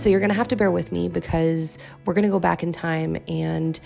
So you're gonna have to bear with me because we're gonna go back in time, and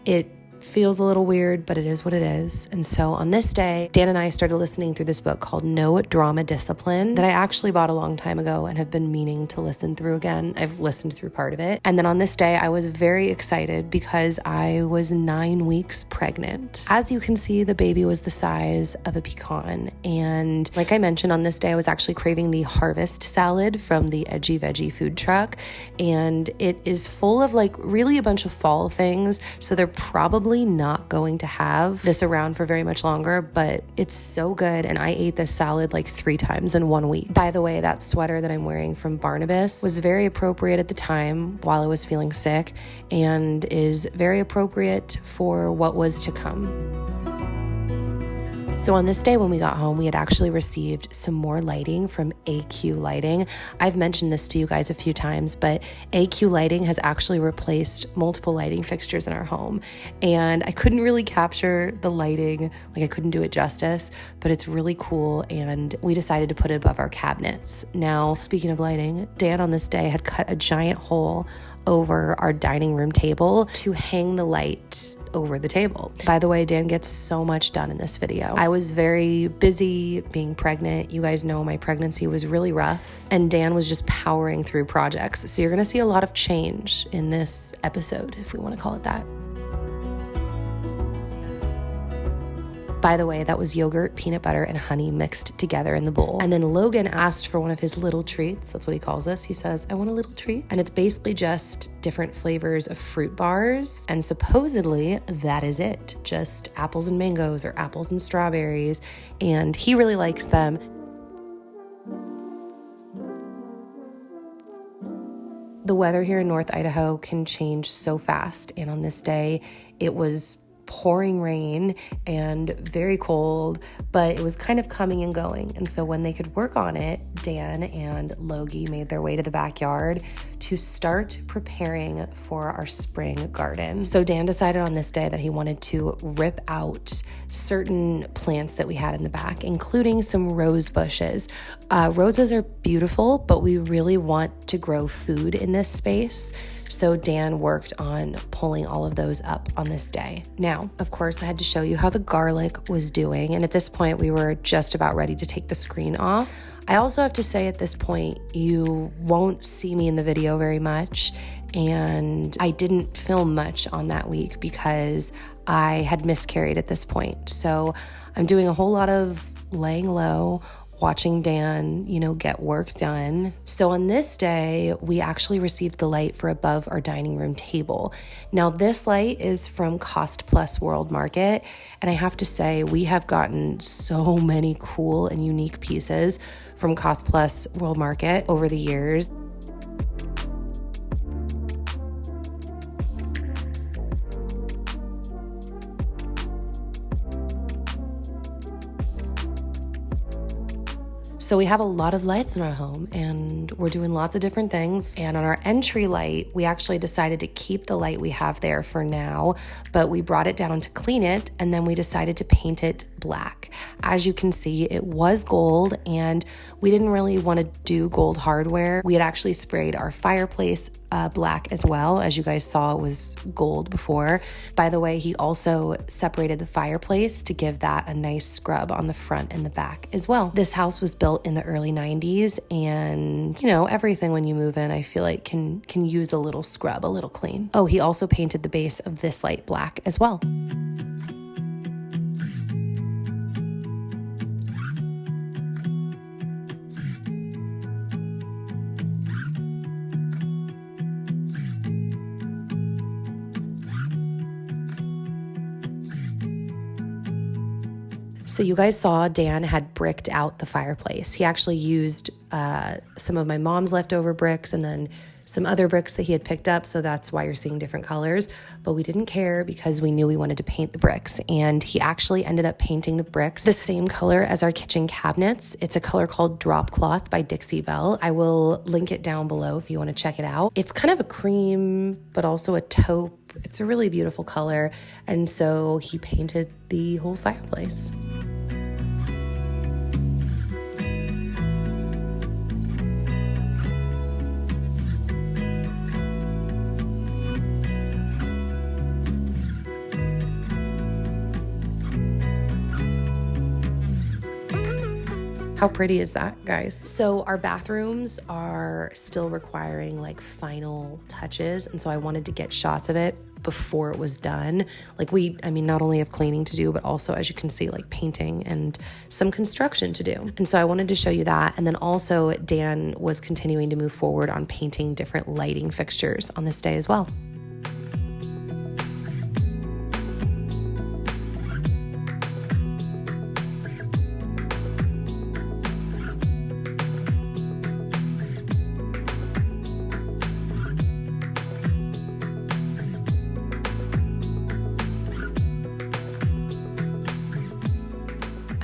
it feels a little weird, but it is what it is. And so on this day, Dan and I started listening through this book called No Drama Discipline that I actually bought a long time ago and have been meaning to listen through again. I've listened through part of it. And then on this day, I was very excited because I was 9 weeks pregnant. As you can see, the baby was the size of a pecan. And like I mentioned, on this day, I was actually craving the harvest salad from the Edgy Veggie food truck. And it is full of like really a bunch of fall things. So they're probably not going to have this around for very much longer, but it's so good. And I ate this salad like 3 times in 1 week. By the way, that sweater that I'm wearing from Barnabas was very appropriate at the time while I was feeling sick, and is very appropriate for what was to come. So on this day when we got home, we had actually received some more lighting from AQ Lighting. I've mentioned this to you guys a few times, but AQ Lighting has actually replaced multiple lighting fixtures in our home. And I couldn't really capture the lighting, like I couldn't do it justice, but it's really cool, and we decided to put it above our cabinets. Now, speaking of lighting, Dan on this day had cut a giant hole over our dining room table to hang the light over the table. By the way, Dan gets so much done in this video. I was very busy being pregnant. You guys know my pregnancy was really rough, and Dan was just powering through projects. So you're gonna see a lot of change in this episode, if we wanna call it that. By the way, that was yogurt, peanut butter, and honey mixed together in the bowl. And then Logan asked for one of his little treats. That's what he calls us. He says, I want a little treat. And it's basically just different flavors of fruit bars. And supposedly that is it. Just apples and mangoes or apples and strawberries. And he really likes them. The weather here in North Idaho can change so fast. And on this day, it was pouring rain and very cold, but it was kind of coming and going. And so when they could work on it, Dan and Logie made their way to the backyard to start preparing for our spring garden. So Dan decided on this day that he wanted to rip out certain plants that we had in the back, including some rose bushes. Roses are beautiful, but we really want to grow food in this space. So Dan worked on pulling all of those up on this day. Now, of course, I had to show you how the garlic was doing. And at this point, we were just about ready to take the screen off. I also have to say at this point, you won't see me in the video very much. And I didn't film much on that week because I had miscarried at this point. So I'm doing a whole lot of laying low, watching Dan, get work done. So on this day, we actually received the light for above our dining room table. Now this light is from Cost Plus World Market. And I have to say, we have gotten so many cool and unique pieces from Cost Plus World Market over the years. So we have a lot of lights in our home, and we're doing lots of different things. And on our entry light, we actually decided to keep the light we have there for now, but we brought it down to clean it, and then we decided to paint it black. As you can see, it was gold, and we didn't really want to do gold hardware. We had actually sprayed our fireplace black as well. As you guys saw, it was gold before. By the way, he also separated the fireplace to give that a nice scrub on the front and the back as well. This house was built in the early 90s, and everything when you move in, I feel like can use a little scrub, a little clean. Oh, he also painted the base of this light black as well. So you guys saw Dan had bricked out the fireplace. He actually used some of my mom's leftover bricks and then some other bricks that he had picked up. So that's why you're seeing different colors. But we didn't care because we knew we wanted to paint the bricks. And he actually ended up painting the bricks the same color as our kitchen cabinets. It's a color called Drop Cloth by Dixie Belle. I will link it down below if you want to check it out. It's kind of a cream, but also a taupe. It's a really beautiful color. And so he painted the whole fireplace. How pretty is that, guys? So our bathrooms are still requiring like final touches. And so I wanted to get shots of it before it was done. Like not only have cleaning to do, but also, as you can see, like painting and some construction to do. And so I wanted to show you that. And then also Dan was continuing to move forward on painting different lighting fixtures on this day as well.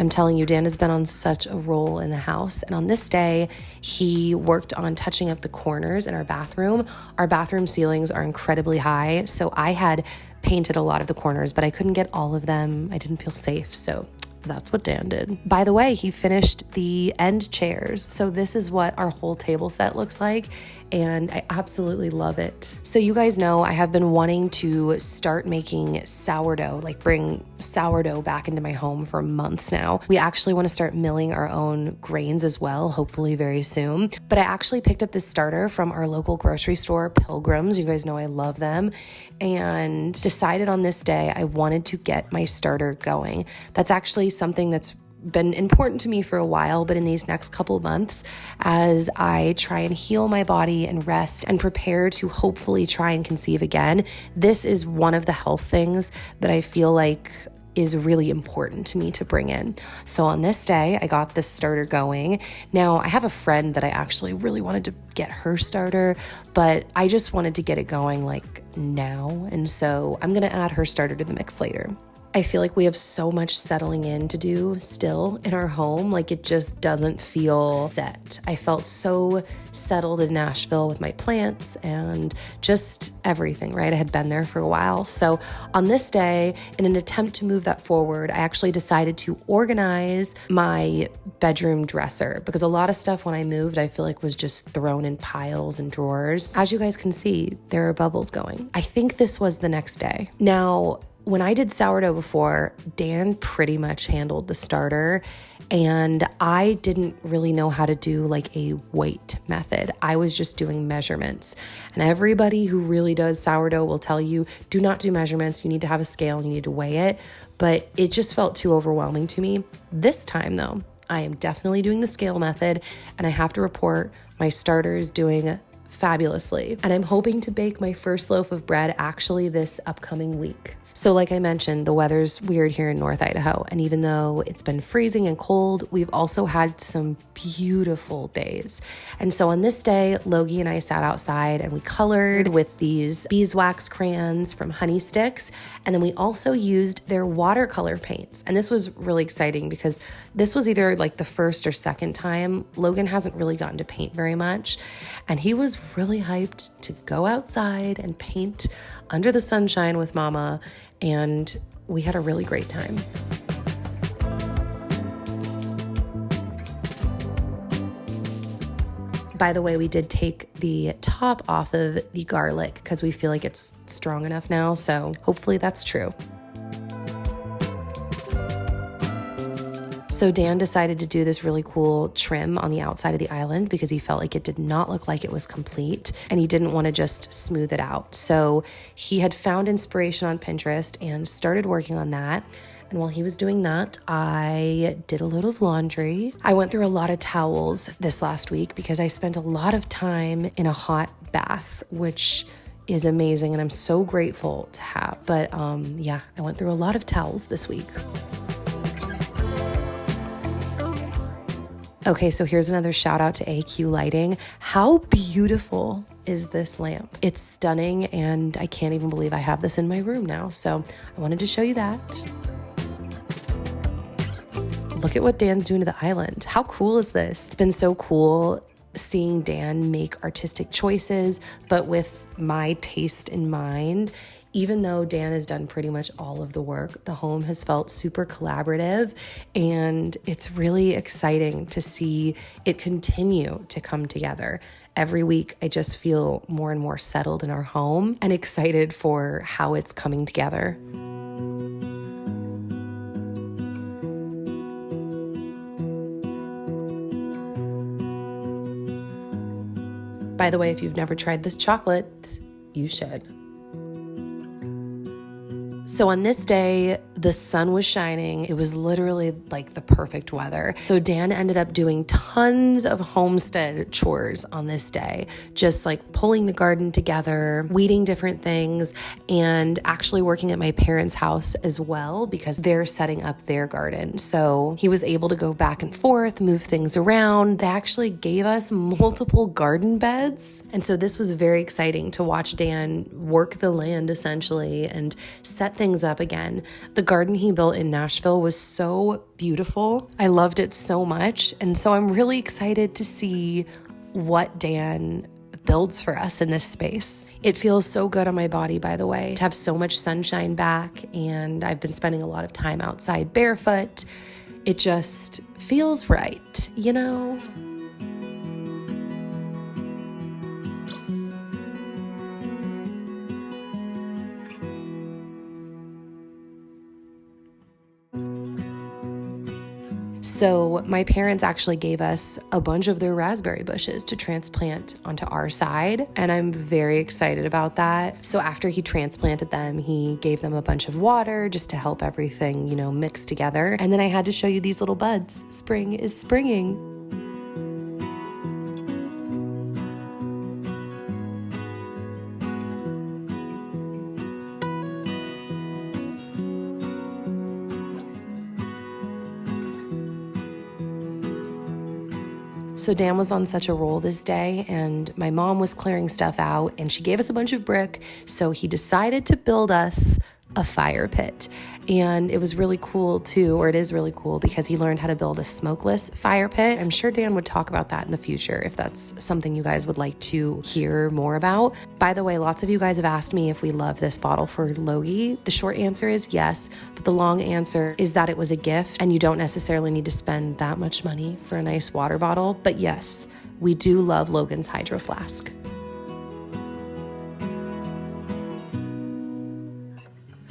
I'm telling you, Dan has been on such a roll in the house. And on this day, he worked on touching up the corners in our bathroom. Our bathroom ceilings are incredibly high. So I had painted a lot of the corners, but I couldn't get all of them. I didn't feel safe. So that's what Dan did. By the way, he finished the end chairs. So this is what our whole table set looks like. And I absolutely love it. So you guys know I have been wanting to start making sourdough, like bring sourdough back into my home for months now. We actually want to start milling our own grains as well, hopefully very soon. But I actually picked up this starter from our local grocery store, Pilgrims. You guys know I love them. And decided on this day I wanted to get my starter going. That's actually something that's been important to me for a while, but in these next couple of months, as I try and heal my body and rest and prepare to hopefully try and conceive again, this is one of the health things that I feel like is really important to me to bring in. So on this day, I got this starter going. Now, I have a friend that I actually really wanted to get her starter, but I just wanted to get it going like now. And so I'm going to add her starter to the mix later. I feel like we have so much settling in to do still in our home. Like it just doesn't feel set. I felt so settled in Nashville with my plants and just everything, right? I had been there for a while. So on this day, in an attempt to move that forward, I actually decided to organize my bedroom dresser because a lot of stuff when I moved, I feel like was just thrown in piles and drawers. As you guys can see, there are bubbles going. I think this was the next day. Now, when I did sourdough before, Dan pretty much handled the starter, and I didn't really know how to do like a weight method. I was just doing measurements. And everybody who really does sourdough will tell you, do not do measurements. You need to have a scale and you need to weigh it. But it just felt too overwhelming to me. This time though, I am definitely doing the scale method, and I have to report my starter is doing fabulously. And I'm hoping to bake my first loaf of bread actually this upcoming week. So like I mentioned, the weather's weird here in North Idaho. And even though it's been freezing and cold, we've also had some beautiful days. And so on this day, Logie and I sat outside and we colored with these beeswax crayons from Honey Sticks. And then we also used their watercolor paints. And this was really exciting because this was either like the first or second time. Logan hasn't really gotten to paint very much. And he was really hyped to go outside and paint under the sunshine with Mama. And we had a really great time. By the way, we did take the top off of the garlic because we feel like it's strong enough now. So hopefully that's true. So Dan decided to do this really cool trim on the outside of the island because he felt like it did not look like it was complete and he didn't want to just smooth it out. So he had found inspiration on Pinterest and started working on that. And while he was doing that, I did a load of laundry. I went through a lot of towels this last week because I spent a lot of time in a hot bath, which is amazing and I'm so grateful to have. But yeah, I went through a lot of towels this week. Okay, so here's another shout out to AQ Lighting. How beautiful is this lamp? It's stunning and I can't even believe I have this in my room now. So I wanted to show you that. Look at what Dan's doing to the island. How cool is this? It's been so cool seeing Dan make artistic choices, but with my taste in mind. Even though Dan has done pretty much all of the work, the home has felt super collaborative, and it's really exciting to see it continue to come together. Every week, I just feel more and more settled in our home and excited for how it's coming together. By the way, if you've never tried this chocolate, you should. So on this day, the sun was shining. It was literally like the perfect weather. So Dan ended up doing tons of homestead chores on this day, just like pulling the garden together, weeding different things, and actually working at my parents' house as well because they're setting up their garden. So he was able to go back and forth, move things around. They actually gave us multiple garden beds. And so this was very exciting to watch Dan work the land essentially and set things up again. The garden he built in Nashville was so beautiful. I loved it so much. And so I'm really excited to see what Dan builds for us in this space. It feels so good on my body, by the way, to have so much sunshine back. And I've been spending a lot of time outside barefoot. It just feels right, you know? So my parents actually gave us a bunch of their raspberry bushes to transplant onto our side, and I'm very excited about that. So after he transplanted them, he gave them a bunch of water just to help everything, you know, mix together. And then I had to show you these little buds. Spring is springing. So Dan was on such a roll this day, and my mom was clearing stuff out, and she gave us a bunch of brick, so he decided to build us a fire pit. And it was really cool too, or it is really cool, because he learned how to build a smokeless fire pit. I'm sure Dan would talk about that in the future if that's something you guys would like to hear more about. By the way, lots of you guys have asked me if we love this bottle for Logie. The short answer is yes, but the long answer is that it was a gift, and you don't necessarily need to spend that much money for a nice water bottle. But yes, we do love Logan's Hydro Flask.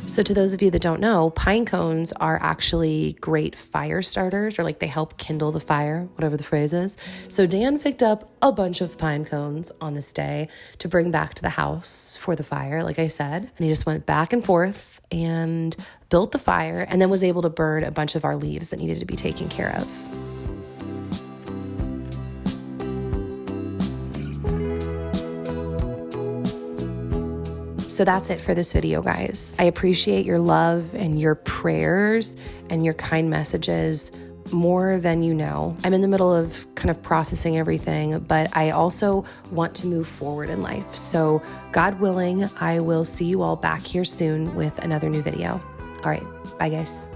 So to those of you that don't know, pine cones are actually great fire starters, or like they help kindle the fire, whatever the phrase is. So Dan picked up a bunch of pine cones on this day to bring back to the house for the fire, like I said. And he just went back and forth and built the fire, and then was able to burn a bunch of our leaves that needed to be taken care of. So that's it for this video, guys. I appreciate your love and your prayers and your kind messages more than you know. I'm in the middle of kind of processing everything, but I also want to move forward in life. So God willing, I will see you all back here soon with another new video. All right, bye guys.